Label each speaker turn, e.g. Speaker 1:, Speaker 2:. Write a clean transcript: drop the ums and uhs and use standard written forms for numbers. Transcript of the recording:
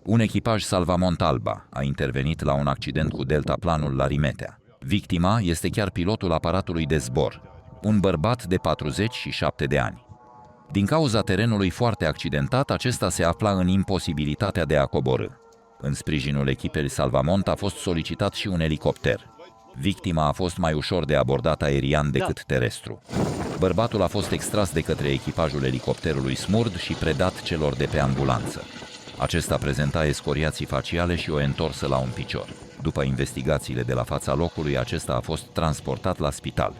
Speaker 1: Un echipaj Salvamont Alba a intervenit la un accident cu deltaplanul Larimetea. Victima este chiar pilotul aparatului de zbor, un bărbat de 47 de ani. Din cauza terenului foarte accidentat, acesta se afla în imposibilitatea de a coborî. În sprijinul echipei Salvamont a fost solicitat și un elicopter. Victima a fost mai ușor de abordat aerian decât terestru. Bărbatul a fost extras de către echipajul elicopterului Smurd și predat celor de pe ambulanță. Acesta prezenta escoriații faciale și o întorsă la un picior. După investigațiile de la fața locului, acesta a fost transportat la spital.